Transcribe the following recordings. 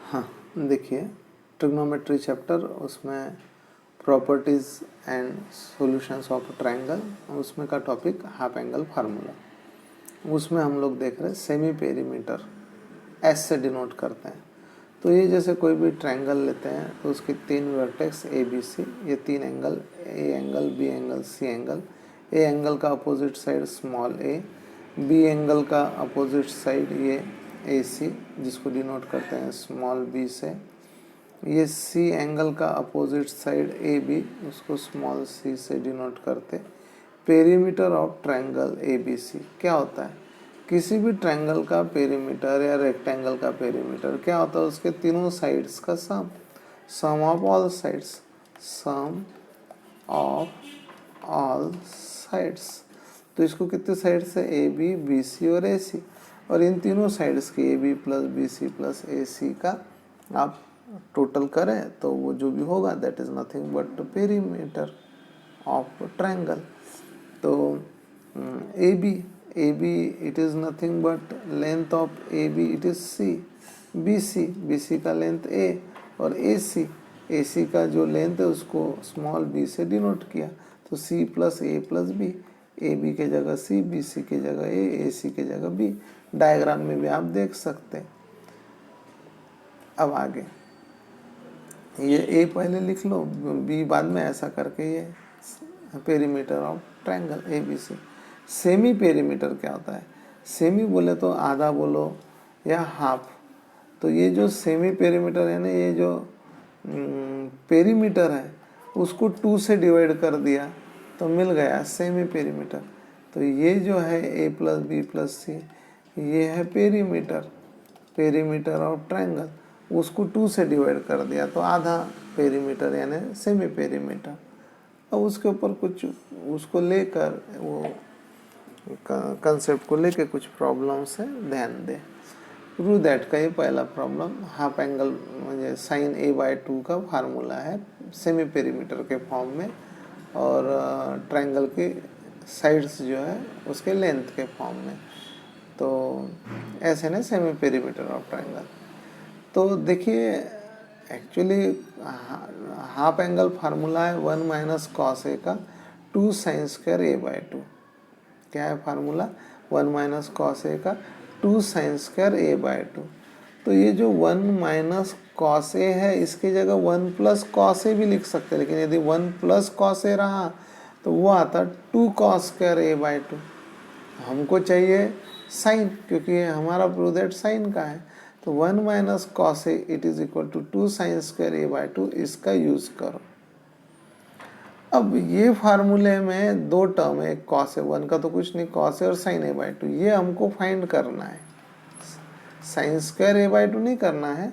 हाँ, देखिए trigonometry chapter, उसमें properties and solutions of triangle, उसमें का टॉपिक हाफ एंगल फार्मूला। उसमें हम लोग देख रहे हैं सेमी पेरीमीटर एस से डिनोट करते हैं। तो ये जैसे कोई भी ट्रायंगल लेते हैं तो उसके तीन वर्टेक्स ए बी सी, ये तीन angle, A angle, B angle, C angle. A angle का opposite side small a, B angle का अपोजिट साइड ये ए सी, जिसको डिनोट करते हैं स्मॉल बी से। ये सी एंगल का अपोजिट साइड ए बी, उसको स्मॉल सी से डिनोट करते। Perimeter of triangle A B C क्या होता है? किसी भी ट्रायंगल का पेरीमीटर या रेक्टेंगल का पेरीमीटर क्या होता है? उसके तीनों साइड्स का sum of all sides, sum of all sides. तो इसको कितने साइड्स है? ए बी, बी सी और ए सी। और इन तीनों साइड्स की A B plus B C plus A C का आप टोटल करें तो वो जो भी होगा that is nothing but perimeter of triangle. तो A B it is nothing but length of A B it is C. B C का लेंथ ए, और ए सी का जो लेंथ है उसको स्मॉल बी से डिनोट किया। तो C plus B, A B के जगह सी, बी सी के जगह ए सी के जगह बी। डायग्राम में भी आप देख सकते हैं। अब आगे ये ए पहले लिख लो, बी बाद में, ऐसा करके ये perimeter of triangle A B C. Semi perimeter क्या होता है? सेमी बोले तो आधा बोलो या हाफ। तो ये जो सेमी पेरीमीटर है ना, ये जो पेरीमीटर है उसको 2 से डिवाइड कर दिया तो मिल गया सेमी पेरीमीटर। तो ये जो है ए प्लस बी प्लस सी, ये है पेरीमीटर ऑफ ट्रायंगल। उसको 2 से डिवाइड कर दिया तो आधा पेरीमीटर यानी सेमी पेरीमीटर। अब उसके ऊपर कुछ उसको लेकर वो कंसेप्ट को लेकर कुछ प्रॉब्लम्स है, ध्यान दें। प्रूव दैट का ये पहला प्रॉब्लम, हाफ एंगल म्हणजे साइन ए बाय 2 का फार्मूला है सेमी पेरीमीटर के फॉर्म में, और ट्रायंगल के साइड्स जो है उसके लेंथ के फॉर्म में। तो ऐसे ना सेमी पेरीमीटर ऑफ ट्रायंगल। तो देखिए एक्चुअली हाफ एंगल फार्मूला है 1 माइनस कॉस ए का 2 साइन स्क्वायर ए बाय 2। क्या है फार्मूला? 1 माइनस कॉस ए का 2 साइन स्क्वायर ए बाय 2। तो ये जो 1 माइनस कॉस ए है इसकी जगह 1 प्लस कॉस ए भी लिख सकते हैं, लेकिन यदि 1 प्लस कॉस ए रहा तो वो आता 2 कॉस स्क्वायर ए बाय 2। हमको चाहिए साइन, क्योंकि हमारा प्रूव दैट साइन का है। तो 1 minus cos A it is equal to 2 sine square A by 2, इसका यूज करो। अब ये फार्मूले में दो टर्म है, कॉस ए, 1 का तो कुछ नहीं, कॉस ए और साइन ए बाय 2, ये हमको फाइंड करना है। साइन स्क्वायर ए बाय 2 नहीं करना है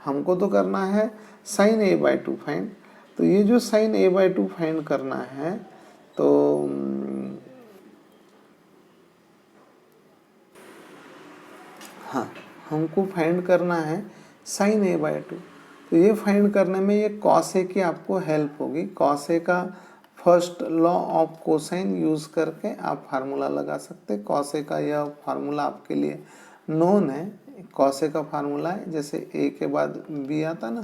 हमको, तो करना है साइन ए बाय 2 फाइंड। तो ये जो साइन ए बाय 2 फाइंड करना है, तो हाँ, हमको फाइंड करना है साइन ए बाय 2। तो ये फाइंड करने में ये कॉस ए की आपको हेल्प होगी। कॉस ए का first law of cosine use करके आप फार्मूला लगा सकते हैं। कॉस ए का यह फार्मूला आपके लिए नोन है। कॉस ए का फार्मूला है, जैसे ए के बाद बी आता ना,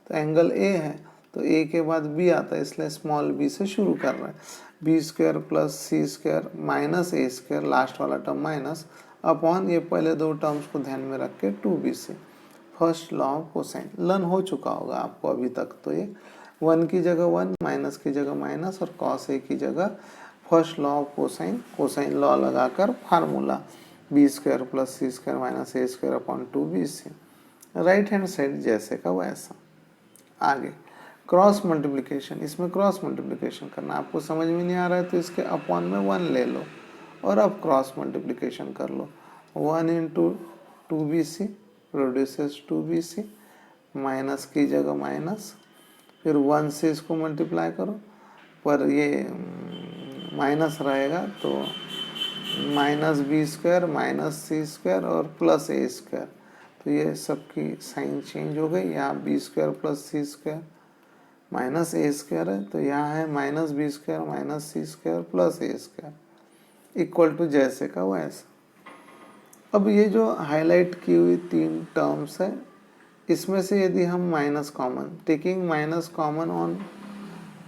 तो एंगल ए है तो ए के बाद बी आता है, इसलिए स्मॉल बी से शुरू कर रहे हैं। B square plus C square minus A square, last वाला टर्म माइनस, अपॉन ये पहले दो टर्म्स को ध्यान में रख के 2b से। First law of cosine learn हो चुका होगा आपको अभी तक। तो ये 1 की जगह 1, माइनस की जगह माइनस, और कॉस ए की जगह first law of cosine law लगाकर formula B square plus C square minus A square upon 2bc। Right hand side जैसे का वैसा। आगे क्रॉस मल्टीप्लिकेशन, इसमें क्रॉस मल्टीप्लिकेशन करना आपको समझ में नहीं आ रहा है तो इसके अपॉन में 1 ले लो और अब क्रॉस मल्टीप्लिकेशन कर लो। 1 into 2bc produces 2bc, minus की जगह माइनस, फिर 1 से इसको मल्टीप्लाई करो, पर ये माइनस रहेगा तो minus B square minus C square और प्लस ए स्क्वायर। तो ये सबकी साइन चेंज हो गई। यहाँ B square plus C square minus A square है, तो यहाँ है minus B square minus C square plus A square equal to जैसे का वैसा। अब ये जो हाईलाइट की हुई 3 टर्म्स है इसमें से यदि हम minus common, taking minus common on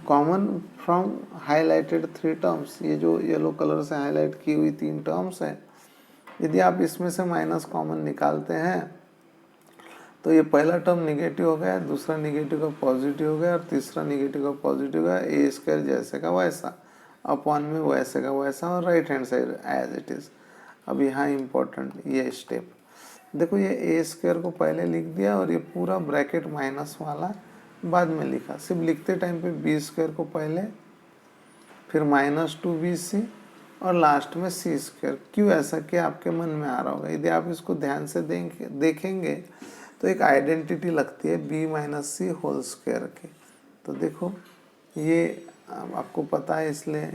common from highlighted 3 terms, ये जो येलो कलर से हाईलाइट की हुई 3 टर्म्स हैं, यदि आप इसमें से माइनस कॉमन निकालते हैं तो ये पहला टर्म निगेटिव हो गया, दूसरा निगेटिव का पॉजिटिव हो गया और तीसरा निगेटिव का पॉजिटिव हो गया। ए स्क्वायर जैसे का वैसा, अपॉन में वैसे का वैसा और right hand side as it is. अब यहाँ इम्पोर्टेंट ये स्टेप देखो, ये ए स्क्वायर को पहले लिख दिया और ये पूरा ब्रैकेट माइनस वाला बाद में लिखा। सिर्फ लिखते टाइम पे बी स्क्वायर को पहले, फिर -2bc और लास्ट में सी स्क्वायर। क्यों ऐसा किया आपके मन में आ रहा होगा। यदि आप इसको ध्यान से देखेंगे तो एक आइडेंटिटी लगती है b minus C whole square की। तो देखो ये आपको पता है, इसलिए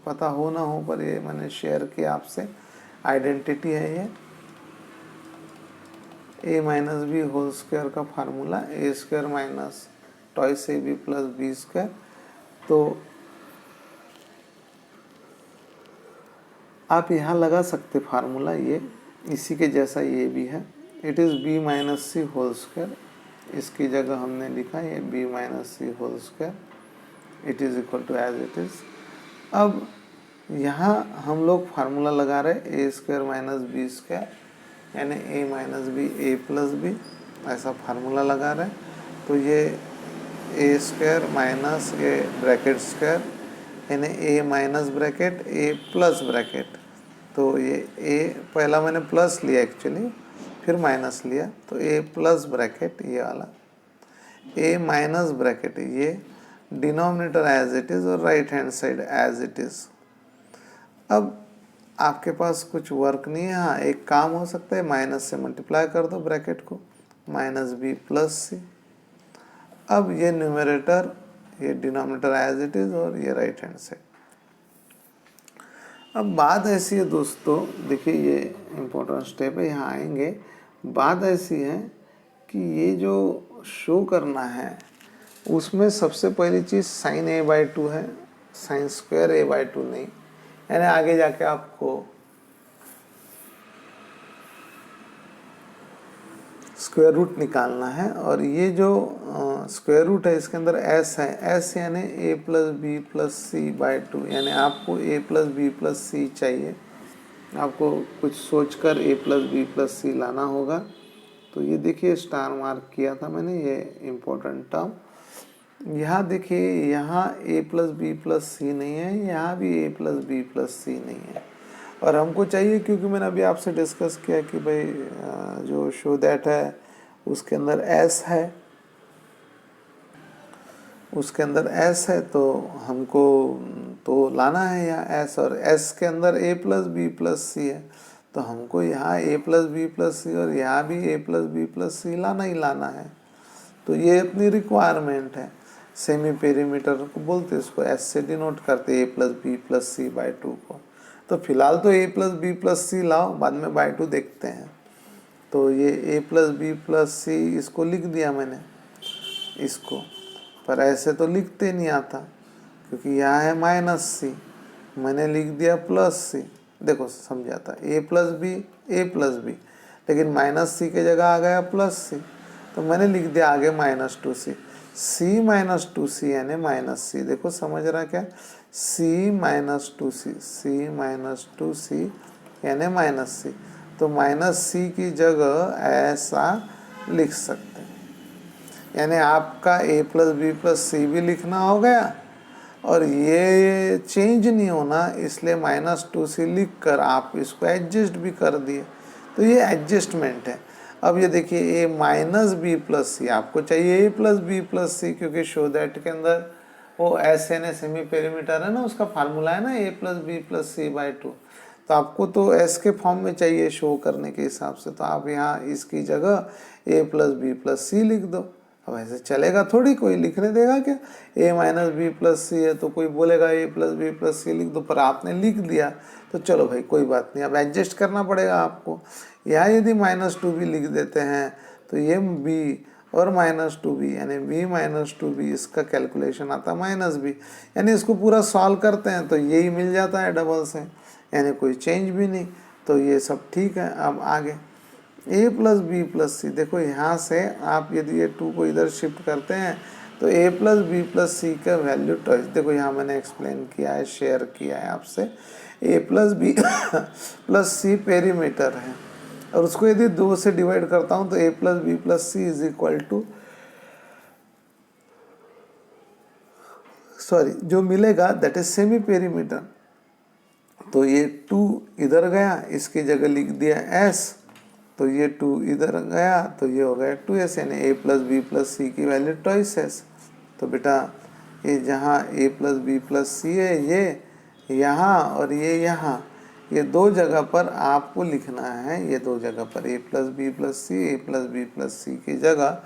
पता हो ना हो पर ये मैंने शेयर किया आपसे। आइडेंटिटी है ये a minus B whole square का formula, A square minus twice A B plus B square. तो आप यहाँ लगा सकते फार्मूला, ये इसी के जैसा ये भी है। It is b minus C whole square, इसकी जगह हमने लिखा ये b minus C whole square, it is equal to as it is. अब यहाँ हम लोग फार्मूला लगा रहे A square minus B square, यानी A minus B A plus B, ऐसा फार्मूला लगा रहे। तो ये A square minus A bracket square यानी A minus bracket A plus bracket. तो ये ए पहला मैंने प्लस लिया एक्चुअली, फिर माइनस लिया, तो ए प्लस ब्रैकेट ये वाला, ए माइनस ब्रैकेट ये डिनोमिनेटर एज इट इज़ और right hand side as it is. अब आपके पास कुछ वर्क नहीं है। हाँ, एक काम हो सकता है, माइनस से मल्टीप्लाई कर दो ब्रैकेट को, माइनस बी प्लस सी। अब ये न्यूमरेटर, ये डिनोमिनेटर एज इट इज़ और ये राइट हैंड साइड। अब बात ऐसी है दोस्तों, देखिए ये इम्पोर्टेंट स्टेप है, यहाँ आएंगे। बात ऐसी है कि ये जो शो करना है उसमें सबसे पहली चीज़ साइन a/2 है, साइन स्क्वायर a/2 नहीं। यानी आगे जाके आपको स्क्वायर रूट निकालना है और ये जो स्क्वायर रूट है इसके अंदर s है, s यानी a plus B plus C by 2, यानी आपको a plus B plus C चाहिए। आपको कुछ सोचकर a plus B plus C लाना होगा। तो ये देखिए स्टार मार्क किया था मैंने, ये इम्पोर्टेंट टर्म। यहाँ देखिए, यहाँ a plus B plus C नहीं है, यहाँ भी a plus B plus C नहीं है। और हमको चाहिए, क्योंकि मैंने अभी आपसे डिस्कस किया कि भाई जो शो दैट है उसके अंदर s है, उसके अंदर s है, तो हमको तो लाना है यहाँ s, और s के अंदर a plus B plus C है, तो हमको यहाँ a प्लस बी प्लस सी और यहाँ भी a plus B plus C लाना ही लाना है। तो ये अपनी रिक्वायरमेंट है। सेमी पेरीमीटर को बोलते हैं, इसको s से डिनोट करते a plus B plus C by 2 को। तो फिलहाल तो a plus B plus C लाओ, बाद में बाई 2 देखते हैं। तो ये a प्लस बी प्लस सी इसको लिख दिया मैंने इसको, पर ऐसे तो लिखते नहीं आता क्योंकि यहाँ है माइनस सी, मैंने लिख दिया प्लस सी। देखो समझाता, a प्लस बी, लेकिन माइनस सी के जगह आ गया प्लस सी, तो मैंने लिख दिया आगे -2c, c माइनस 2c यानी माइनस सी। देखो समझ रहा क्या, c माइनस 2c यानी माइनस सी। तो माइनस सी की जगह ऐसा लिख सकते हैं, यानी आपका a प्लस बी प्लस सी भी लिखना हो गया और ये चेंज नहीं होना, इसलिए -2c लिख कर आप इसको एडजस्ट भी कर दिए। तो ये एडजस्टमेंट है। अब ये देखिए a माइनस बी प्लस सी, आपको चाहिए a प्लस बी प्लस सी, क्योंकि शो दैट के अंदर वो एस यानी सेमी पेरीमीटर है ना, उसका फार्मूला है ना a plus B plus C by 2। तो आपको तो s के फॉर्म में चाहिए शो करने के हिसाब से, तो आप यहाँ इसकी जगह a plus B plus C लिख दो। अब ऐसे चलेगा थोड़ी, कोई लिखने देगा क्या, a minus B plus C है तो कोई बोलेगा a plus B plus C लिख दो, पर आपने लिख दिया तो चलो भाई कोई बात नहीं, अब एडजस्ट करना पड़ेगा आपको। यहाँ यदि -2 भी लिख देते हैं तो ये b और -2b यानी b माइनस 2b, इसका कैलकुलेशन आता है -b, यानी इसको पूरा सॉल्व करते हैं तो यही मिल जाता है डबल से, यानी कोई चेंज भी नहीं। तो ये सब ठीक है। अब आगे ए प्लस बी प्लस सी, देखो यहाँ से आप यदि ये 2 को इधर शिफ्ट करते हैं तो A plus B plus C का वैल्यू ट्वाइस, देखो यहाँ मैंने एक्सप्लेन किया है, शेयर किया है आपसे। ए प्लस बी प्लस सी पेरीमीटर है, और उसको यदि 2 से डिवाइड करता हूँ तो A plus B plus C is equal to, sorry, जो मिलेगा दैट इज सेमी पेरीमीटर। तो ये 2 इधर गया, इसकी जगह लिख दिया s, तो ये 2 इधर गया तो ये हो गया 2s, यानी a plus B plus C की वैल्यू ट्वाइस s। तो बेटा ये जहाँ a plus B plus C है ये यहाँ और ये यहाँ, ये 2 जगह पर आपको लिखना है, ये 2 जगह पर a plus B plus C, a plus B plus C की जगह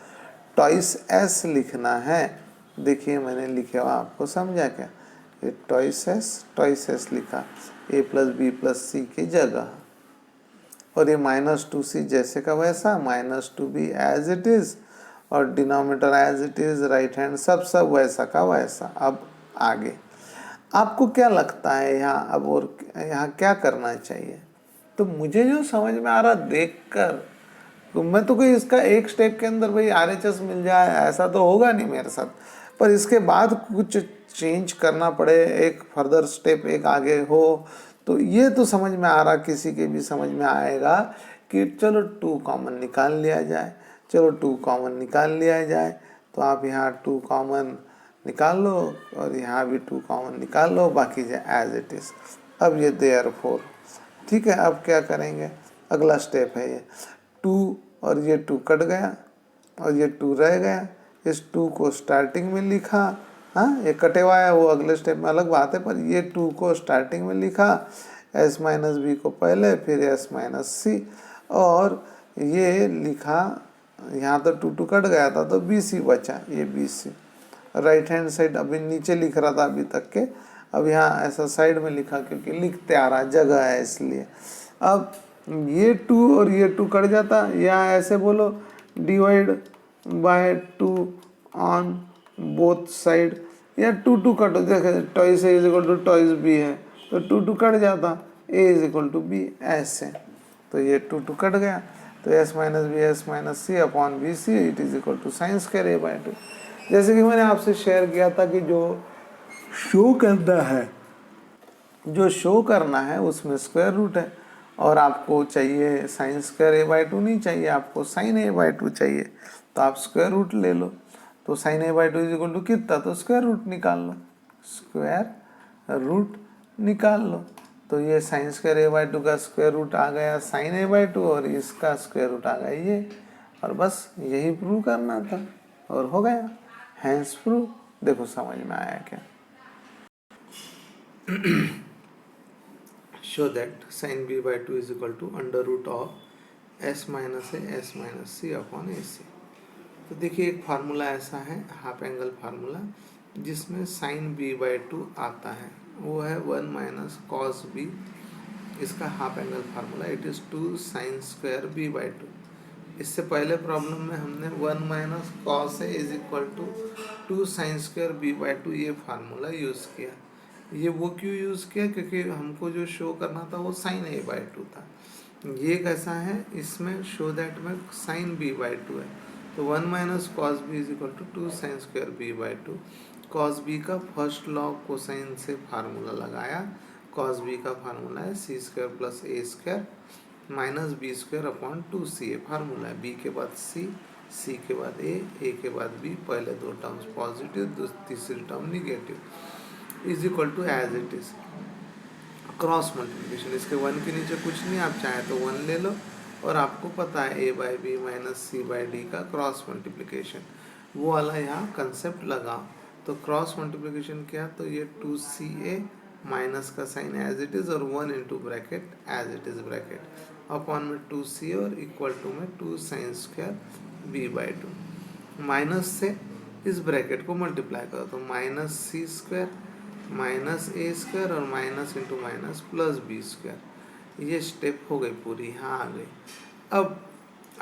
ट्वाइस s लिखना है। देखिए मैंने लिखा हुआ आपको समझा क्या, ये ट्वाइस एस लिखा A plus B plus C की जगह, और ये -2c जैसे का वैसा, -2b एज इट इज, और denominator as it is, right hand सब वैसा का वैसा। अब आगे आपको क्या लगता है यहाँ, अब और यहाँ क्या करना चाहिए? तो मुझे जो समझ में आ रहा देखकर, तो मैं तो कोई इसका एक स्टेप के अंदर भाई RHS मिल जाए ऐसा तो होगा नहीं मेरे साथ, पर इसके बाद कुछ चेंज करना पड़े, एक फर्दर स्टेप एक आगे हो, तो ये तो समझ में आ रहा, किसी के भी समझ में आएगा कि चलो 2 कॉमन निकाल लिया जाए। चलो 2 कॉमन निकाल लिया जाए, तो आप यहाँ 2 कॉमन निकाल लो और यहाँ भी 2 कॉमन निकाल लो, बाकी जो एज इट इज़। अब ये देयरफॉर, ठीक है, अब क्या करेंगे, अगला स्टेप है ये 2 और ये 2 कट गया और ये 2 रह गया, इस 2 को स्टार्टिंग में लिखा, हाँ ये कटे हुआ है वो अगले स्टेप में अलग बात है, पर ये 2 को स्टार्टिंग में लिखा, s माइनस बी को पहले, फिर s माइनस सी, और ये लिखा, यहाँ तो 2 कट गया था तो BC बचा, ये BC राइट हैंड साइड अभी नीचे लिख रहा था अभी तक के, अब यहाँ ऐसा साइड में लिखा क्योंकि लिखते आ रहा जगह है इसलिए। अब ये 2 और ये 2 कट जाता, या ऐसे बोलो divide by 2 on both side, या 2 कट, देखे twice A is equal to twice B है तो 2 कट जाता, A is equal to B ऐसे, तो ये 2 कट गया, तो s minus B S minus C upon B C it is equal to sine square A by 2। जैसे कि मैंने आपसे शेयर किया था कि जो शो करना है उसमें स्क्वायर रूट है, और आपको चाहिए साइन स्क्वायर ए बाई 2 नहीं चाहिए, आपको साइन ए बाई 2 चाहिए, तो आप स्क्वायर रूट ले लो। तो sine A by 2 is equal to कितना, तो स्क्वायर रूट निकाल लो, स्क्वायर रूट निकाल लो। तो ये साइन स्क्वायर ए बाई 2 का स्क्वायर रूट आ गया साइन ए बाई 2, और इसका स्क्वायर रूट आ गया ये, और बस यही प्रूव करना था और हो गया, हैंस प्रूव। देखो समझ में आया क्या? Show that sine B by 2 is equal to under root of s minus A S minus C upon A C. तो देखिए एक फार्मूला ऐसा है, हाफ एंगल फार्मूला, जिसमें साइन बी बाई 2 आता है, वो है 1 माइनस कॉस बी, इसका half angle formula it is 2 sine square B by 2। इससे पहले प्रॉब्लम में हमने 1 minus cos A is equal to 2 sine square B by 2 ये फार्मूला यूज़ किया। ये वो क्यों यूज़ किया, क्योंकि हमको जो शो करना था वो साइन ए बाई 2 था। ये कैसा है, इसमें शो दैट में साइन बी बाई 2 है, तो 1 minus cos B is equal to 2 sine square B by 2। Cos B का फर्स्ट लॉ कोसाइन से फार्मूला लगाया, कॉस बी का फार्मूला है C square plus A square minus B square upon 2c, ए formula है, B के बाद सी के बाद ए के बाद बी, पहले 2 टर्म्स पॉजिटिव, तीसरी term negative, is equal to as it is cross multiplication. इसके 1 के नीचे कुछ नहीं, आप चाहे तो 1 ले लो, और आपको पता है A by B minus C by D का क्रॉस मल्टीप्लिकेशन, वो वाला यहाँ कंसेप्ट लगा। तो क्रॉस मल्टीप्लिकेशन किया तो ये 2ca माइनस का साइन एज इट इज़ और 1 into bracket as it is bracket upon में 2c और इक्वल टू में 2 sine square B by 2, minus से इस ब्रैकेट को मल्टीप्लाई करो तो minus C square minus A square और minus into minus plus B square. ये स्टेप हो गई पूरी, यहाँ आ गई। अब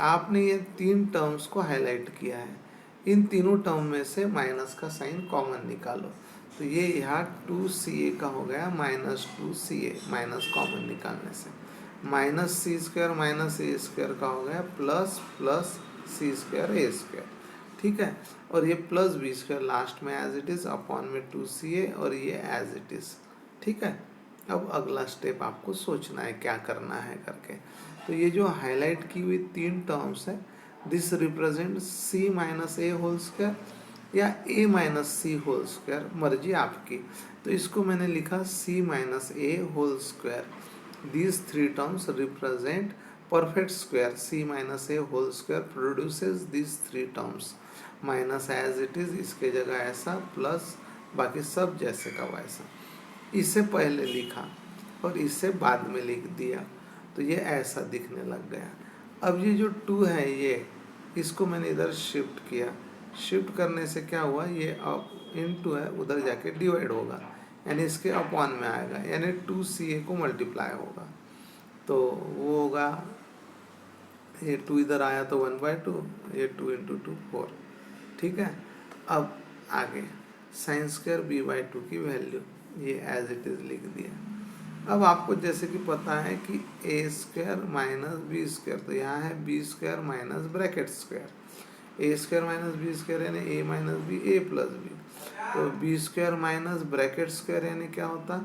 आपने ये 3 टर्म्स को हाईलाइट किया है, इन तीनों टर्म में से माइनस का साइन कॉमन निकालो, तो ये यहाँ 2ca का हो गया माइनस 2ca, माइनस कॉमन निकालने से minus C square minus A square का हो गया plus plus C square A square, ठीक है। और ये प्लस बी स्क्वायर लास्ट में एज इट इज़ अपॉन में 2ca और ये एज इट इज़, ठीक है। अब अगला स्टेप आपको सोचना है क्या करना है करके। तो ये जो हाईलाइट की हुई 3 टर्म्स है, this represent c minus A whole square या a minus C whole square, मर्जी आपकी। तो इसको मैंने लिखा c minus A whole square. These 3 terms represent perfect square. C minus a whole square produces these 3 terms. Minus as it is, इसके जगह ऐसा, प्लस बाकी सब जैसे का वैसा। इसे पहले लिखा और इसे बाद में लिख दिया तो ये ऐसा दिखने लग गया। अब ये जो 2 है ये, इसको मैंने इधर शिफ्ट किया। शिफ्ट करने से क्या हुआ, ये इनटू है उधर जाके डिवाइड होगा, यानी इसके अपॉन में आएगा, यानी 2ca को मल्टीप्लाई होगा। तो वो होगा, ये 2 इधर आया तो 1/2, ये 2 इंटू 2 4, ठीक है। अब आगे साइन स्क्वायर b/2 की वैल्यू ये एज इट इज़ लिख दिया। अब आपको जैसे कि पता है कि a square minus B square, तो यहाँ है b square minus bracket square, a square minus B square यानी a minus B a plus B. तो B square minus bracket square यानी क्या होता,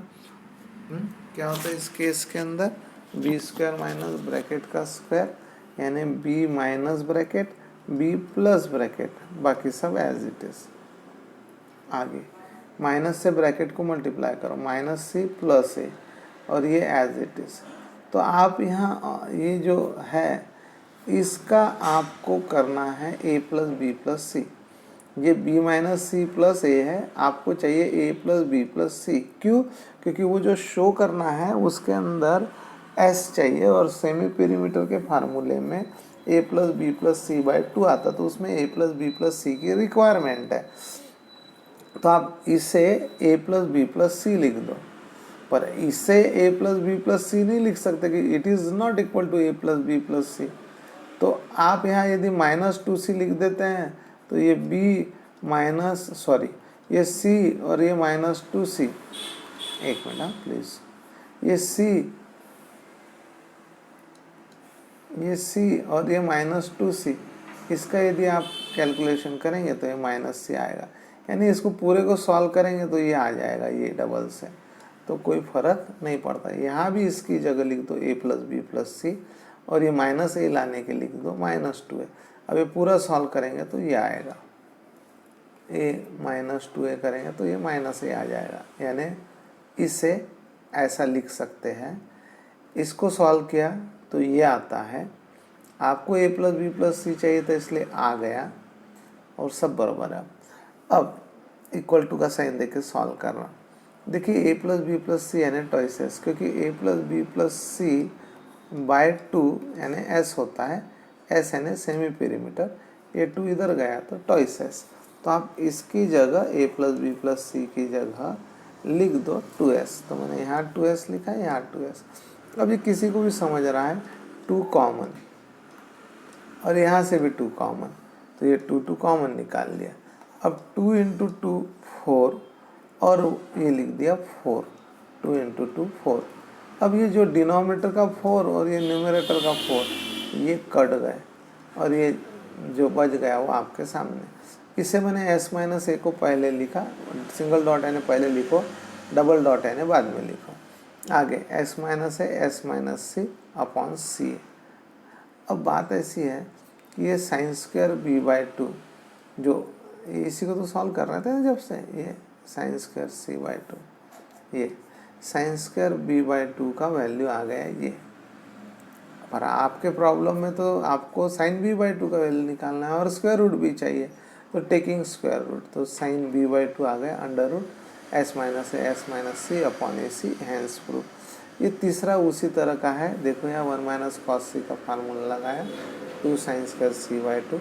क्या होता है इस केस के अंदर, बी स्क्वायर माइनस ब्रैकेट का स्क्वायर यानी B minus bracket B plus bracket, बाकी सब एज इट इज। आगे माइनस से ब्रैकेट को मल्टीप्लाई करो, माइनस सी प्लस ए, और ये एज इट इज। तो आप यहाँ ये जो है इसका आपको करना है a plus B plus C. ये b माइनस सी प्लस ए है, आपको चाहिए a प्लस बी प्लस सी। क्यों? क्योंकि वो जो शो करना है उसके अंदर s चाहिए, और सेमी पेरीमीटर के फार्मूले में a plus B plus C by 2 आता, तो उसमें a plus B plus C की रिक्वायरमेंट है। तो आप इसे a plus B plus C लिख दो, पर इसे a plus B plus C नहीं लिख सकते कि it is not equal to a plus B plus C. तो आप यहाँ यदि -2c लिख देते हैं तो ये b माइनस सॉरी ये c और ये -2c, एक मिनट प्लीज़, ये c और ये -2c, इसका यदि आप कैलकुलेशन करेंगे तो ये -c आएगा, यानी इसको पूरे को सॉल्व करेंगे तो ये आ जाएगा ये डबल से, तो कोई फ़र्क नहीं पड़ता। यहाँ भी इसकी जगह लिख दो a प्लस बी प्लस सी, और ये -a लाने के लिख दो -2a। अब ये पूरा सॉल्व करेंगे तो ये आएगा, a -2a करेंगे तो ये -a आ जाएगा, यानी इसे ऐसा लिख सकते हैं। इसको सॉल्व किया तो ये आता है, आपको a plus B plus C चाहिए था इसलिए आ गया, और सब बराबर है। अब इक्वल टू का साइन देके सॉल्व करना। देखिए a plus B plus C यानी ट्वाइस एस, क्योंकि a plus B plus C by 2 यानी s होता है, s यानी सेमी पेरीमीटर, ये 2 इधर गया तो ट्वाइस एस। तो आप इसकी जगह a plus B plus C की जगह लिख दो 2s। तो मैंने यहाँ 2s लिखा है, यहाँ 2s। अभी किसी को भी समझ रहा है 2 कॉमन, और यहाँ से भी 2 कॉमन, तो ये 2 कॉमन निकाल लिया। अब 2 इंटू 2 4, और ये लिख दिया 4, 2 इंटू 2 4। अब ये जो डिनोमिनेटर का 4 और ये न्यूमरेटर का 4 ये कट गए, और ये जो बच गया वो आपके सामने। इसे मैंने s माइनस ए को पहले लिखा, सिंगल डॉट यानी पहले लिखो, डबल डॉट यानी बाद में लिखो। आगे s माइनस है s माइनस सी अपॉन सी। अब बात ऐसी है कि ये साइन स्क्वायर b/2, जो इसी को तो सॉल्व कर रहे थे जब से, ये साइन स्क्वायर c/2, ये साइन स्क्वायर b/2 का वैल्यू आ गया ये। पर आपके प्रॉब्लम में तो आपको साइन b/2 का वैल्यू निकालना है और स्क्वायर रूट भी चाहिए, तो टेकिंग स्क्वायर रूट, तो साइन b/2 आ गया under root s minus A s minus C upon A C, hence proof. ये तीसरा उसी तरह का है, देखो यहाँ 1 माइनस कॉस सी का फार्मूला लगाया, 2 साइन स्क्वायर c/2,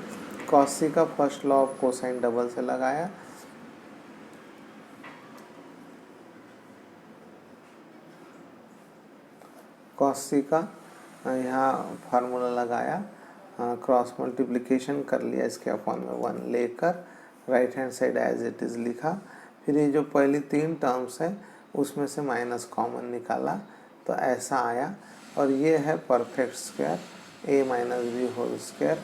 कॉस सी का first law of cosine double से लगाया, कॉस सी का यहाँ फार्मूला लगाया, क्रॉस मल्टीप्लिकेशन कर लिया, इसके अपॉन में 1 लेकर right hand side as it is लिखा। फिर ये जो पहली 3 टर्म्स हैं उसमें से माइनस कॉमन निकाला, तो ऐसा आया। और ये है perfect square a minus B whole square,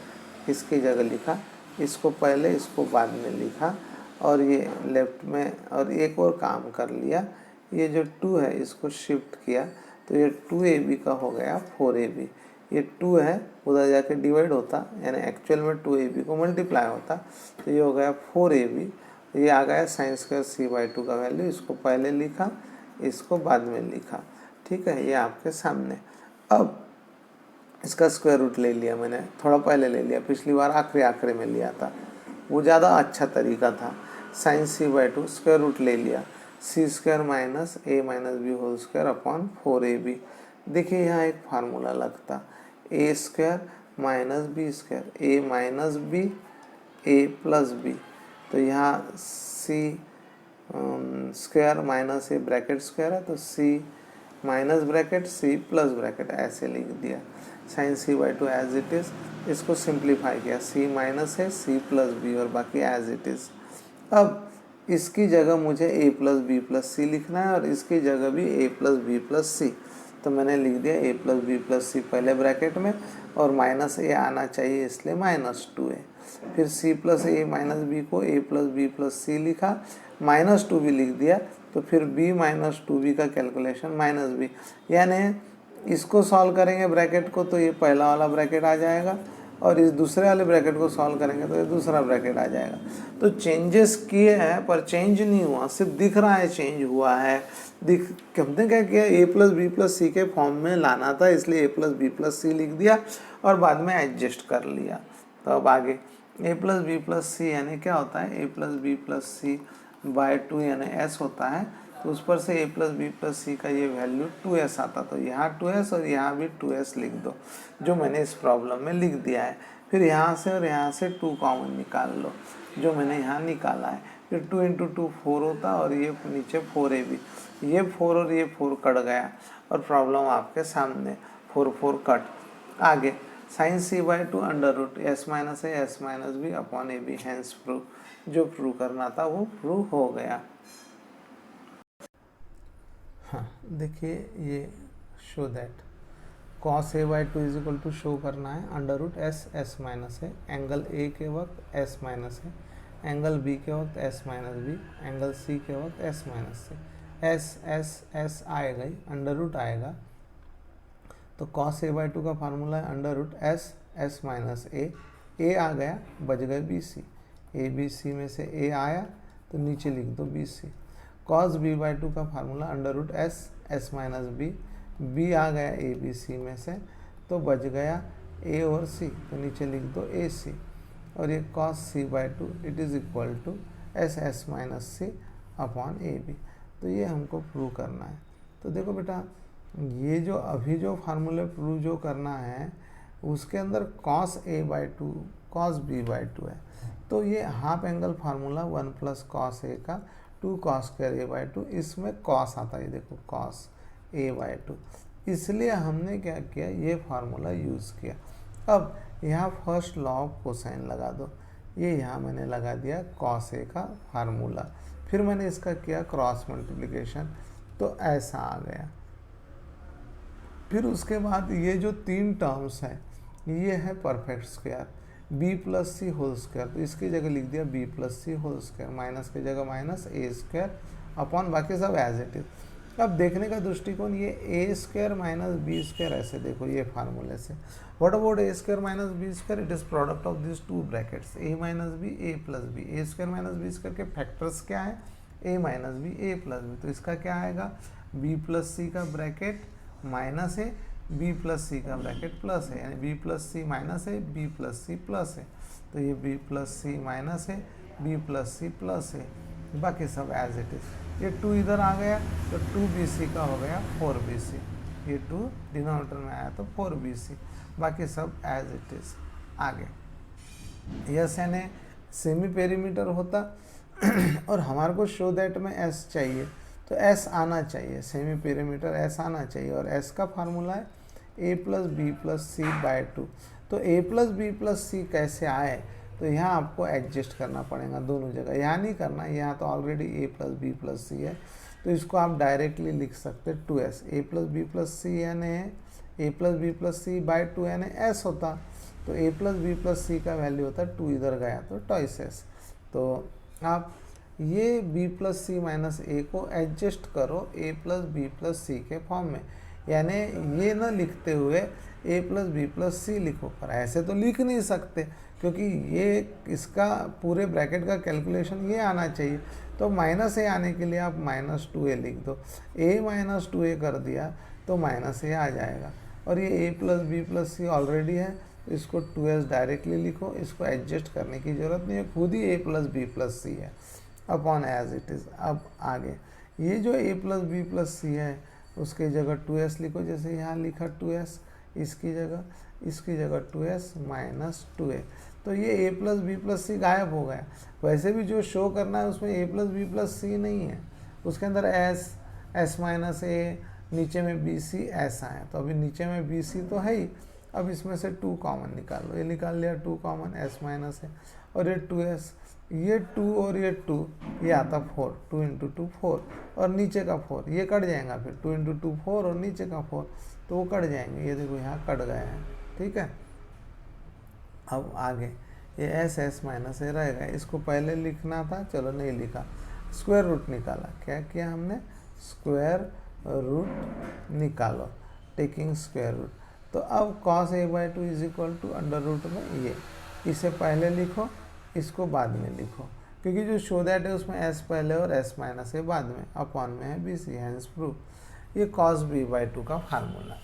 इसकी जगह लिखा, इसको पहले इसको बाद में लिखा, और ये लेफ्ट में और एक और काम कर लिया, ये जो 2 है इसको शिफ्ट किया तो ये 2ab का हो गया 4ab। ये 2 है उधर जाके डिवाइड होता, यानी एक्चुअल में 2ab को मल्टीप्लाई होता, तो ये हो गया 4ab। ये आ गया साइन स्क्वायर c/2 का वैल्यू, इसको पहले लिखा, इसको बाद में लिखा। ठीक है, ये आपके सामने। अब इसका स्क्वायर रूट ले लिया मैंने, थोड़ा पहले ले लिया, पिछली बार आखिरी में लिया था, वो ज़्यादा अच्छा तरीका था। साइन c/2 स्क्वायर रूट ले लिया, c² minus a minus B whole square upon 4ab। देखिए यहाँ एक फार्मूला लगता, a² minus b², a minus b a plus b, तो यहाँ c² minus a bracket square है तो c minus bracket c plus bracket ऐसे लिख दिया। Sine c/2 as it is, इसको सिंप्लीफाई किया, c माइनस है c प्लस b और बाकी एज इट इज़। अब इसकी जगह मुझे a प्लस बी प्लस सी लिखना है और इसकी जगह भी a plus B plus C, तो मैंने लिख दिया a प्लस बी प्लस सी पहले ब्रैकेट में और माइनस a आना चाहिए इसलिए -2a। फिर c plus a minus B को a plus B plus C लिखा, -2 भी लिख दिया, तो फिर b माइनस 2b का कैलकुलेशन -b, यानी इसको सॉल्व करेंगे ब्रैकेट को तो ये पहला वाला ब्रैकेट आ जाएगा और इस दूसरे वाले ब्रैकेट को सॉल्व करेंगे तो ये दूसरा ब्रैकेट आ जाएगा। तो चेंजेस किए हैं पर चेंज नहीं हुआ, सिर्फ दिख रहा है चेंज हुआ है। हमने क्या किया, a plus B plus C के फॉर्म में लाना था इसलिए a plus B plus C लिख दिया और बाद में एडजस्ट कर लिया। तो अब आगे a plus B plus C यानी क्या होता है, a plus B plus C by 2 यानी s होता है, तो उस पर से a plus B plus C का ये वैल्यू 2s आता, तो यहाँ 2s और यहाँ भी 2s लिख दो, जो मैंने इस प्रॉब्लम में लिख दिया है। फिर यहाँ से और यहाँ से 2 कॉमन निकाल लो, जो मैंने यहाँ निकाला है। फिर 2 इंटू 2 4 होता और ये नीचे 4ab, ये 4 और ये 4 कट गया और प्रॉब्लम आपके सामने 4 कट। आगे sine c/2 under root s minus a s minus B upon A B, hence prove, जो प्रूव करना था वो प्रूव हो गया। हाँ देखिए, ये show that cos a/2 is equal to show करना है अंडर रूट s माइनस है, एंगल a के वक्त s माइनस है, एंगल b के वक्त s minus B, angle c के वक्त s माइनस से, s आएगा ही, अंडर रूट आएगा, तो cos a/2 का फार्मूला है under root s minus a आ गया, बच गए bc, abc में से a आया तो नीचे लिख दो bc। cos b/2 का formula under root s minus b आ गया abc में से, तो बच गया a और c, तो नीचे लिख दो ac, और ये cos c/2 it is equal to s minus c upon ab। तो ये हमको प्रूव करना है। तो देखो बेटा, ये जो अभी जो फार्मूले प्रूव जो करना है उसके अंदर cos a/2 cos b/2 है, तो ये half angle formula 1 plus cos a का 2 cos स्क्वायर a/2, इसमें cos आता है, देखो cos a/2, इसलिए हमने क्या किया, ये फार्मूला यूज़ किया। अब यहाँ फर्स्ट लॉ ऑफ कोसाइन लगा दो, ये यहाँ मैंने लगा दिया cos a का फार्मूला, फिर मैंने इसका किया क्रॉस मल्टीप्लिकेशन, तो ऐसा आ गया। फिर उसके बाद ये जो 3 टर्म्स हैं, ये है perfect square b plus C whole square, तो इसकी जगह लिख दिया b plus C whole square, minus की जगह माइनस a स्क्वायर अपॉन बाकी सब एज इट इज। अब देखने का दृष्टिकोण ये a square minus B square, ऐसे देखो ये फार्मूले से। What about a square minus B square, it is product of this 2 brackets a minus B a plus B. a square minus B square के फैक्टर्स क्या है, a minus B a plus B, तो इसका क्या आएगा, b plus C का bracket minus है, b plus C का ब्रैकेट प्लस है, यानी b प्लस सी माइनस है, b प्लस सी प्लस है, तो ये b प्लस सी माइनस है, b प्लस सी प्लस है, बाकी सब एज इट इज। ये 2 इधर आ गया तो 2bc का हो गया 4bc, ये 2 डिनोमिनेटर में आया तो 4bc, बाकी सब एज इट इज। आगे यस यानी सेमी पेरीमीटर होता और हमारे को शो दैट में s चाहिए, तो s आना चाहिए, सेमी पेरीमीटर s आना चाहिए, और s का फार्मूला है a plus B plus C by 2। तो a plus B plus C कैसे आए, तो यहाँ आपको एडजस्ट करना पड़ेगा दोनों जगह, यहाँ नहीं करना, यहाँ तो already a plus B plus C है, तो इसको आप डायरेक्टली लिख सकते 2s, a plus B plus C यानी A plus B plus C by two यानी एस होता, तो A plus B plus C का वैल्यू होता 2 इधर गया तो ट्वाइस एस। तो आप ये बी प्लस सी माइनस ए को एडजस्ट करो ए प्लस बी प्लस सी के फॉर्म में, यानी ये ना लिखते हुए ए प्लस बी प्लस सी लिखो, पर ऐसे तो लिख नहीं सकते क्योंकि ये इसका पूरे ब्रैकेट का कैलकुलेशन ये आना चाहिए। तो माइनस ए आने के लिए आप माइनस 2a लिख दो, a माइनस 2a कर दिया तो माइनस a आ जाएगा, और ये a plus B plus C already है तो इसको 2s डायरेक्टली लिखो, इसको एडजस्ट करने की ज़रूरत नहीं है, खुद ही a plus B plus C है अपॉन एज इट इज़। अब आगे ये जो a plus B plus C है उसके जगह 2s लिखो, जैसे यहाँ लिखा 2s, इसकी जगह 2s माइनस 2a, तो ये a प्लस बी प्लस सी गायब हो गया। वैसे भी जो शो करना है उसमें a plus B plus C नहीं है, उसके अंदर s माइनस a, नीचे में बी सी ऐसा है, तो अभी नीचे में बी सी तो है ही, अब इसमें से 2 कॉमन निकाल लो, ये निकाल लिया 2 कॉमन, s माइनस है, और ये 2s, ये 2 और ये 2, ये आता 4, 2 इंटू 2 4, और नीचे का 4 ये कट जाएगा, फिर 2 इंटू 2 4 और नीचे का 4, तो वो कट जाएंगे, ये देखो यहाँ कट गए हैं, ठीक है। अब आगे ये s माइनस ए रहेगा, इसको पहले लिखना था, चलो नहीं लिखा, स्क्वायर रूट निकाला, क्या किया हमने, स्क्वायर रूट निकालो, टेकिंग स्क्वायर रूट। तो अब cos a/2 is equal to under root में ये, इसे पहले लिखो, इसको बाद में लिखो, क्योंकि जो शो दैट है उसमें s पहले और s माइनस ए बाद में, अपॉन में है बी सी, हैंस प्रूफ। ये cos b/2 का फार्मूला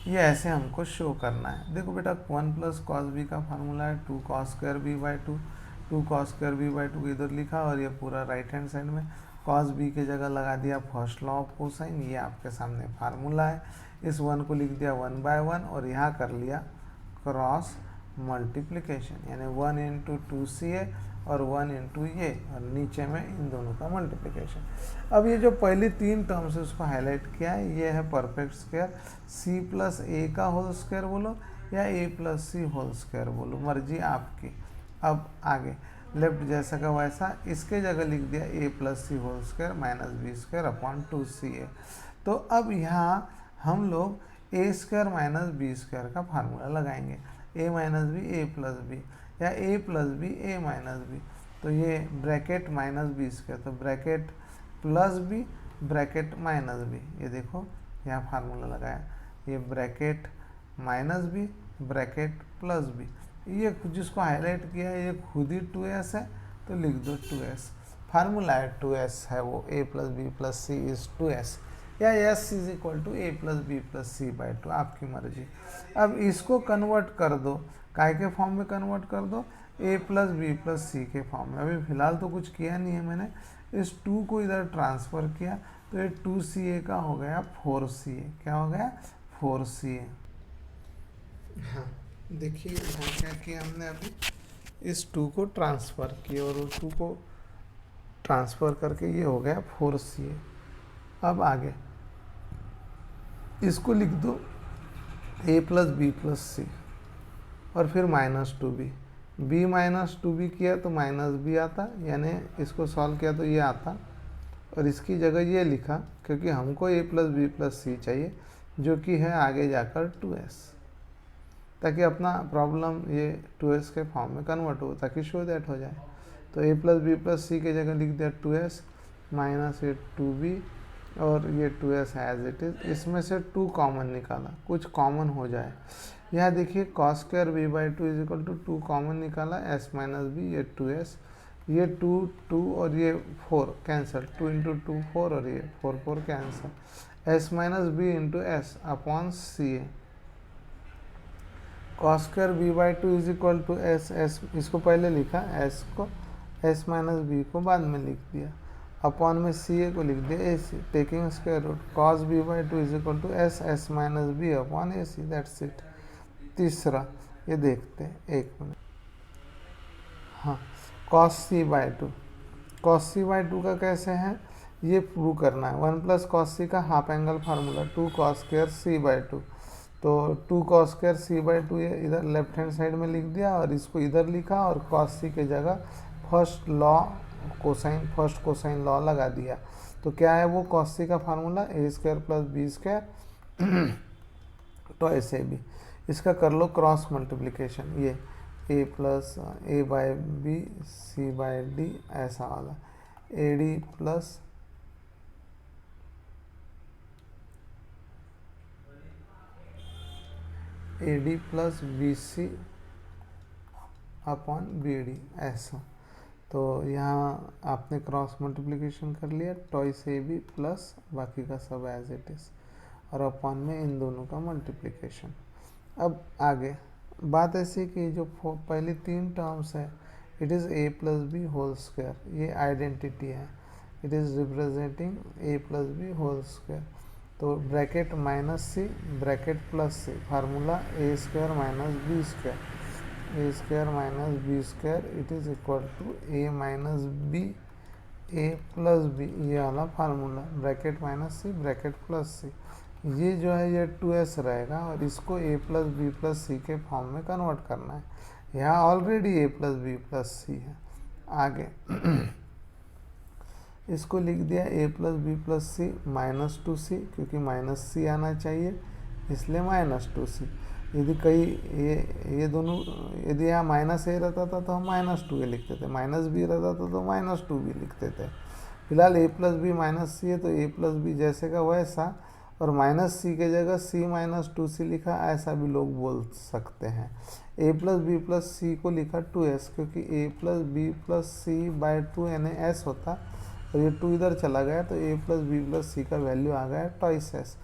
ये ऐसे हमको शो करना है। देखो बेटा 1 प्लस कॉस बी का फार्मूला है 2 cos square b/2, 2 cos square b/2 इधर लिखा, और ये पूरा राइट हैंड साइड में cos b की जगह लगा दिया फर्स्ट लॉ ऑफ कोसाइन, ये आपके सामने फार्मूला है। इस 1 को लिख दिया 1/1 और यहाँ कर लिया क्रॉस मल्टीप्लिकेशन, यानी 1 इंटू 2ca और 1 इंटू ये, और नीचे में इन दोनों का मल्टीप्लिकेशन। अब ये जो पहली 3 टर्म्स है उसको हाईलाइट किया है, ये है perfect square, c plus A का होल स्क्वायर बोलो या a plus C whole square बोलो, मर्जी आपकी। अब आगे लेफ्ट जैसा का वैसा, इसके जगह लिख दिया a plus C whole square minus B square upon 2ca। तो अब यहाँ हम लोग a square minus B square का फार्मूला लगाएंगे, a minus B A plus B, या a plus B A minus B, तो ये ब्रैकेट माइनस बी स्क्वायर, तो bracket plus B bracket minus B, ये देखो यहाँ फार्मूला लगाया, ये bracket minus B bracket plus B, ये जिसको हाईलाइट किया है ये खुद ही 2s है, तो लिख दो 2s, फार्मूला है 2s है वो, a plus B plus C is 2s, या s is equal to a plus B plus C by 2, आपकी मर्जी। अब इसको कन्वर्ट कर दो, काय के फॉर्म में कन्वर्ट कर दो, a plus B plus C के फॉर्म में। अभी फिलहाल तो कुछ किया नहीं है मैंने, इस 2 को इधर ट्रांसफ़र किया तो ये 2ca का हो गया 4ca, क्या हो गया 4ca। हाँ देखिए यहाँ क्या किया हमने, अभी इस 2 को ट्रांसफ़र किया और उस 2 को ट्रांसफ़र करके ये हो गया 4ca। अब आगे इसको लिख दो a प्लस बी प्लस सी और फिर minus 2b, b minus 2b किया तो माइनस b आता, यानी इसको सॉल्व किया तो ये आता, और इसकी जगह ये लिखा क्योंकि हमको a plus B plus C चाहिए जो कि है आगे जाकर 2s, ताकि अपना प्रॉब्लम ये 2s के फॉर्म में कन्वर्ट हो, ताकि शो दैट हो जाए। तो a plus B plus C की जगह लिख दिया 2s माइनस ये 2b और ये 2s एज इट इज़, इसमें से 2 कॉमन निकाला, कुछ कॉमन हो जाए। यहाँ देखिए cos square b/2 is equal to 2 common निकाला, s माइनस बी, ये 2s, ये 2 और ये 4 कैंसिल, 2 इंटू 2 4 और ये 4 cancel, s minus B into S upon C A. cos square b/2 is equal to s, इसको पहले लिखा s को, s माइनस बी को बाद में लिख दिया, अपॉन में सी ए को लिख दिया A C, taking square root cos b/2 is equal to s minus B upon A C, that's it. तीसरा ये देखते हैं, एक मिनट, हाँ cos c/2, cos c/2 का कैसे है ये प्रूव करना है, 1 प्लस cos c का half angle formula 2 cos square c/2, तो 2 cos स्क्वायर c/2 ये इधर लेफ्ट हैंड साइड में लिख दिया और इसको इधर लिखा, और cos c के जगह फर्स्ट कोसाइन लॉ लगा दिया। तो क्या है वो cos c का formula a square plus B square twice A B. इसका कर लो क्रॉस मल्टीप्लिकेशन, ये A plus A by B C by D ऐसा वाला, A D plus A D plus B C upon B D ऐसा। तो यहाँ आपने क्रॉस मल्टीप्लिकेशन कर लिया, ट्वाइस ए बी प्लस बाकी का सब एज इट इज़, और अपॉन में इन दोनों का मल्टीप्लिकेशन। अब आगे बात ऐसी कि जो पहली 3 टर्म्स है, it is A plus B whole square, ये आइडेंटिटी है, it is representing A plus B whole square. तो bracket minus C bracket plus C, formula A square minus B square, A square minus B square it is equal to A minus B A plus B, ये वाला formula, bracket minus C bracket plus C. ये जो है ये 2s रहेगा और इसको a plus B plus C के फॉर्म में कन्वर्ट करना है। यहाँ already a plus B plus C है। आगे इसको लिख दिया a plus B plus C minus 2c, क्योंकि माइनस सी आना चाहिए इसलिए माइनस 2c। यदि कई ये दोनों, यदि यहाँ माइनस ए रहता था तो हम माइनस 2a लिखते थे, माइनस बी रहता था तो माइनस 2b लिखते थे। फिलहाल a plus B minus C है तो a प्लस बी जैसे का वैसा, और माइनस सी के जगह c माइनस 2c लिखा, ऐसा भी लोग बोल सकते हैं। a plus B plus C को लिखा 2s, क्योंकि a plus B plus C by 2 यानी s होता, और ये 2 इधर चला गया तो a plus B plus C का वैल्यू आ गया ट्वाइस s।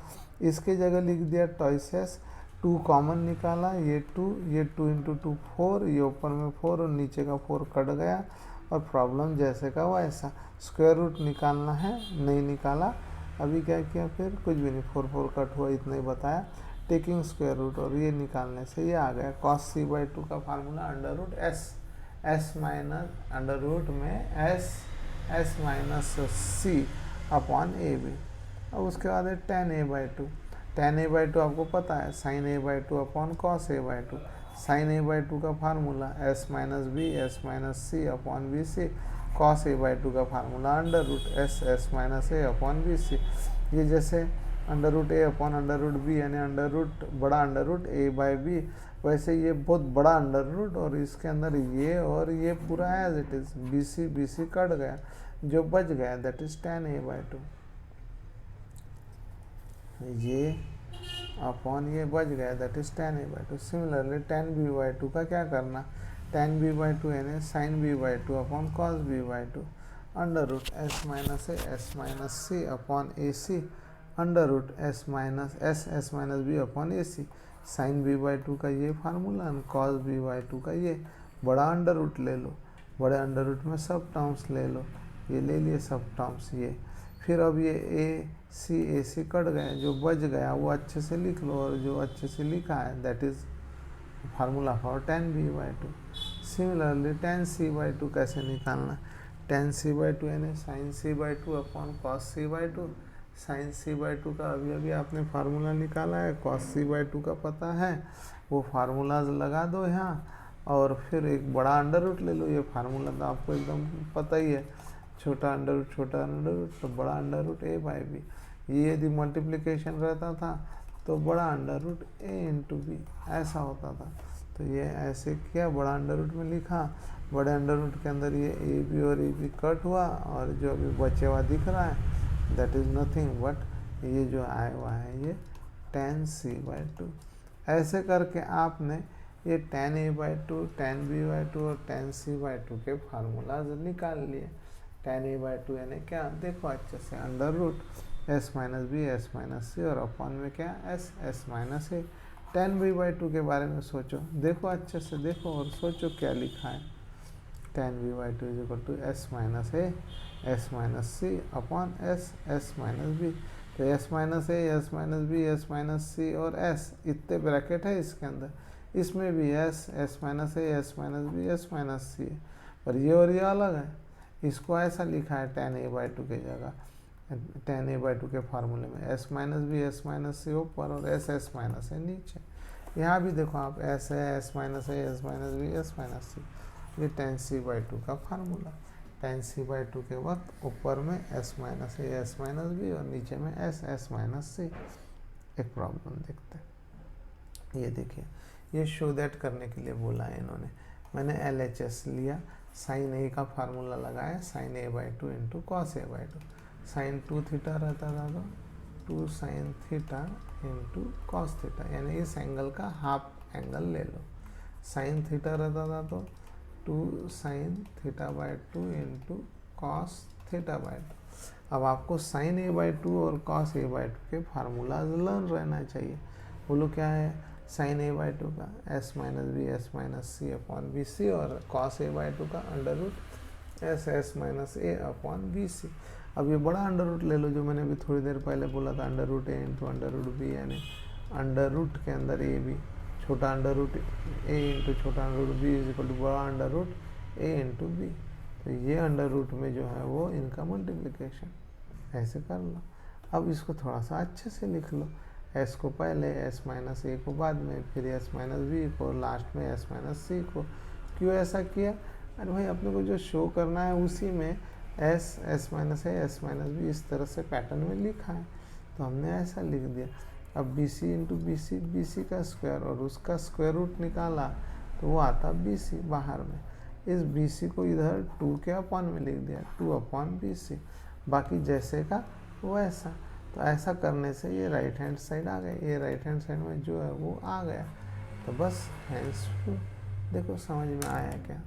इसके जगह लिख दिया ट्वाइस s, 2 कॉमन निकाला, ये 2 इंटू 2 4, ये ऊपर में 4 और नीचे का 4 कट गया, और प्रॉब्लम जैसे का वैसा। स्क्वायर रूट निकालना है, नहीं निकाला, अभी क्या किया फिर कुछ भी नहीं, 4 4 कट हुआ, इतना ही बताया, टेकिंग स्क्वायर रूट, और ये निकालने से ये आ गया कॉस सी बाई 2 का formula under root S minus under root में S minus C upon A B. अब उसके बाद है tan A by 2, tan A by 2 आपको पता है sine A by 2 upon cos A by 2, sine A by 2 का formula S minus C upon B C, cos A by 2 का formula under root S minus A upon B C. ये जैसे under root A upon under root B यानी under root बड़ा under root A by B, वैसे ये बहुत बड़ा under root, और इसके अंदर ये और ये पूरा as it is, B C कट गया, जो बच गया that is tan A by 2, ये अपॉन ये बच गया that is tan A by 2। Similarly tan B by 2 का क्या करना, टेन बी बाई 2 यानी sine B by 2 upon cos B by 2, under root S minus C upon A C, under root S minus B upon A C, sign B by 2 का ये formula, cos B by 2 का ये, बड़ा under root ले लो, बड़े under root में सब terms ले लो, ये ले लिए सब टर्म्स ये, फिर अब ये ए सी कट गए, जो बच गया वो अच्छे से लिख लो, और जो अच्छे से लिखा है that is formula for tan B by 2। Similarly tan C by 2 कैसे निकालना, टेन सी बाई 2 यानी sine C by 2 upon cos C by 2, sine C by 2 का अभी आपने फार्मूला निकाला है, कॉस सी बाई 2 का पता है, वो फार्मूलाज लगा दो यहाँ, और फिर एक बड़ा अंडर रूट ले लो, ये फार्मूला तो आपको एकदम पता ही है, छोटा अंडर रूट तो बड़ा under root A by B. ये यदि मल्टीप्लिकेशन रहता था तो बड़ा under root A into B ऐसा होता था, तो ये ऐसे किया, बड़ा अंडर रूट में लिखा, बड़े अंडर रूट के अंदर ये ए बी और ए बी कट हुआ, और जो अभी बचे हुआ दिख रहा है दैट इज़ नथिंग बट ये जो आया हुआ है ये टेन सी बाई 2। ऐसे करके आपने ये tan A by 2, tan B by 2 और टेन सी बाई 2 के फार्मूलाज निकाल लिए। टेन ए बाई 2 यानी क्या, देखो अच्छे से, under root S minus C और अपॉन में क्या S minus A. Tan B by 2 के बारे में सोचो, देखो अच्छे से देखो और सोचो क्या लिखा है, tan B by 2 is equal to S minus C upon S minus B. तो S minus A, S minus B, S minus C और एस, इतने ब्रैकेट है इसके अंदर, इसमें भी S minus A, S minus B, S minus C है, पर ये और ये अलग है। इसको ऐसा लिखा है टेन ए बाई 2 की जगह, टेन ए बाई 2 के फार्मूले में S minus B, S minus C ऊपर और एस माइनस ए नीचे। यहाँ भी देखो आप एस है, S minus A, S minus B, S minus C, ये टेन सी बाई 2 का फार्मूला। टेन सी बाई 2 के वक्त ऊपर में S minus A, S minus B और नीचे में एस माइनस सी, एक प्रॉब्लम देखते हैं। ये देखिए, ये शो दैट करने के लिए बोला है इन्होंने। मैंने LHS लिया, साइन ए का फार्मूला लगाया, sine a/2 into cos a/2। Sine 2 theta रहता था तो 2 sine theta into cos theta, यानी इस एंगल का हाफ एंगल ले लो। साइन थीटा रहता था तो 2 साइन थीटा/2 इंटू कॉस थीटा/2। अब आपको साइन a/2 और कॉस a/2 के फार्मूला लर्न रहना चाहिए। बोलो क्या है साइन a/2 का s minus B S minus C upon B C, और कॉस a/2 का under root S minus A upon B C. अब ये बड़ा अंडर रूट ले लो, जो मैंने अभी थोड़ी देर पहले बोला था, under root A into under root B, यानी अंडर रूट के अंदर ए बी, छोटा अंडर रूट ए इंटू छोटा under root B is equal to बड़ा under root A into B. तो ये अंडर रूट में जो है वो इनका मल्टीप्लिकेशन ऐसे कर लो। अब इसको थोड़ा सा अच्छे से लिख लो, एस को पहले, एस माइनस ए को बाद में, फिर एस माइनस बी को, लास्ट में एस माइनस सी को। क्यों ऐसा किया? अरे भाई अपने को जो शो करना है उसी में S minus A, S minus B इस तरह से पैटर्न में लिखा है, तो हमने ऐसा लिख दिया। अब B C into B C का स्क्वायर और उसका स्क्वायर रूट निकाला तो वो आता बी सी बाहर में। इस बी सी को इधर 2 के अपॉन में लिख दिया, 2 अपॉन बी सी, बाकी जैसे का वैसा। तो ऐसा करने से ये राइट हैंड साइड आ गया, ये राइट हैंड साइड में जो है वो आ गया। तो बस हैंड्स देखो समझ में आया क्या?